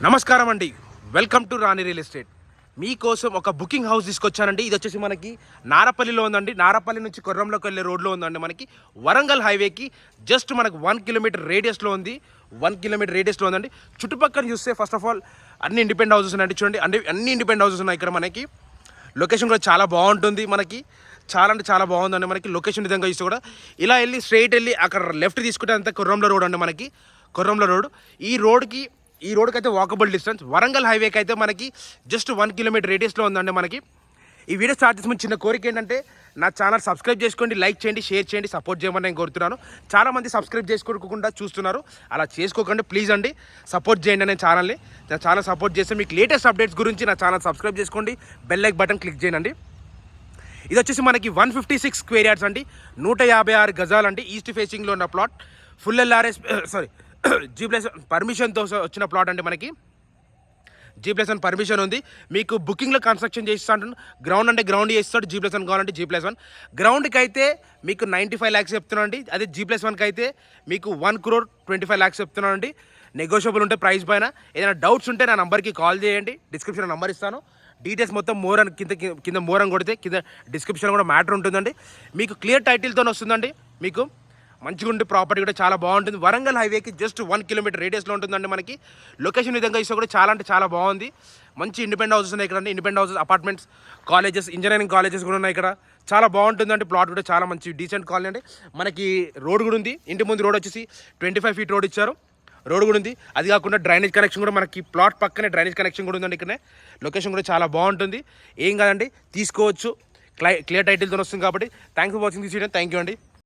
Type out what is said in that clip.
నమస్కారం అండి. Welcome to Rani real estate. మీకోసం ఒక బుకింగ్ హౌస్ తీసుకొచ్చానండి. ఇది వచ్చేసి మనకి నారపల్లిలో ఉందండి. నారపల్లి నుంచి కొర్రంలోకి వెళ్ళే రోడ్లో ఉందండి. మనకి వరంగల్ హైవేకి జస్ట్ మనకు 1 కిలోమీటర్ రేడియస్లో ఉంది. 1 కిలోమీటర్ రేడియస్లో ఉందండి. చుట్టుపక్కల చూస్తే ఫస్ట్ ఆఫ్ ఆల్ అన్ని ఇండిపెండెంట్ హౌసెస్ ఉన్నాయండి. చూడండి, అన్ని ఇండిపెండెంట్ హౌసెస్ ఉన్నాయి ఇక్కడ. మనకి లొకేషన్ కూడా చాలా బాగుంటుంది. మనకి చాలా అంటే చాలా బాగుందండి. మనకి లొకేషన్ విధంగా చూస్తే కూడా ఇలా వెళ్ళి స్ట్రైట్ వెళ్ళి అక్కడ లెఫ్ట్ తీసుకుంటే అంతా కొర్రంలో రోడ్ అండి. మనకి కొర్రంలో రోడ్. ఈ రోడ్కి అయితే వాకబుల్ డిస్టెన్స్. వరంగల్ హైవేకి అయితే మనకి జస్ట్ 1 కిలోమీటర్ రేడియస్లో ఉందండి. మనకి ఈ వీడియో స్టార్ట్ చేసిన చిన్న కోరిక ఏంటంటే నా ఛానల్ సబ్స్క్రైబ్ చేసుకోండి, లైక్ చేయండి, షేర్ చేయండి, సపోర్ట్ చేయమని నేను కోరుతున్నాను. చాలామంది సబ్స్క్రైబ్ చేసుకోకుండా చూస్తున్నారు, అలా చేసుకోకండి ప్లీజ్ అండి. సపోర్ట్ చేయండి అనే ఛానల్ని. నా ఛానల్ సపోర్ట్ చేస్తే మీకు లేటెస్ట్ అప్డేట్స్ గురించి నా ఛానల్ సబ్స్క్రైబ్ చేసుకోండి, బెల్ లైక్ బటన్ క్లిక్ చేయండి. ఇది వచ్చేసి మనకి 156 స్క్వేర్ యార్డ్స్ అండి, 156 గజాలండి. ఈస్ట్ ఫేసింగ్లో ఉన్న ప్లాట్. ఫుల్ ఎల్ఆర్ఎస్ G+ పర్మిషన్తో వచ్చిన ప్లాట్ అండి. మనకి G+1 పర్మిషన్ ఉంది. మీకు బుకింగ్లో కన్స్ట్రక్షన్ చేస్తాను. గ్రౌండ్ అంటే గ్రౌండ్ చేస్తాడు, G+1 కావాలంటే G+1. గ్రౌండ్కి అయితే మీకు 95 lakhs చెప్తున్నాను అండి. అదే G+1కి అయితే మీకు 1,25 lakhs చెప్తున్నాను అండి. నెగోషియబుల్ ఉంటే ప్రైస్ పైన. ఏదైనా డౌట్స్ ఉంటే నా నెంబర్కి కాల్ చేయండి, డిస్క్రిప్షన్లో నెంబర్ ఇస్తాను. డీటెయిల్స్ మొత్తం మోర్ అని కింద మోర్ అని కొడితే కింద డిస్క్రిప్షన్ కూడా మ్యాటర్ ఉంటుందండి. మీకు క్లియర్ టైటిల్తో వస్తుందండి. మీకు మంచిగా ఉండే ప్రాపర్టీ కూడా చాలా బాగుంటుంది. వరంగల్ హైవేకి జస్ట్ 1 కిలోమీటర్ రేడియస్లో ఉంటుందండి. మనకి లొకేషన్ విధంగా ఇస్తే కూడా చాలా అంటే చాలా బాగుంది. మంచి ఇండిపెండెంట్ హౌసెస్ ఉన్నాయి ఇక్కడ. Independent houses, apartments, colleges, engineering colleges కూడా ఉన్నాయి ఇక్కడ. చాలా బాగుంటుందండి. ప్లాట్ కూడా చాలా మంచి డీసెంట్ కాలనీ అండి. మనకి రోడ్ కూడా ఉంది. ఇంటి ముందు రోడ్ వచ్చేసి 25 feet రోడ్ ఇచ్చారు. రోడ్ కూడా ఉంది. అది కాకుండా డ్రైనేజ్ కనెక్షన్ కూడా మనకి ప్లాట్ పక్కనే డ్రైనేజ్ కనెక్షన్ కూడా ఉందండి. ఇక్కడనే లొకేషన్ కూడా చాలా బాగుంటుంది. ఏం కాదండి, తీసుకోవచ్చు. క్లియర్ టైటిల్తో వస్తుంది కాబట్టి. Thanks for watching this video. Thank you అండి.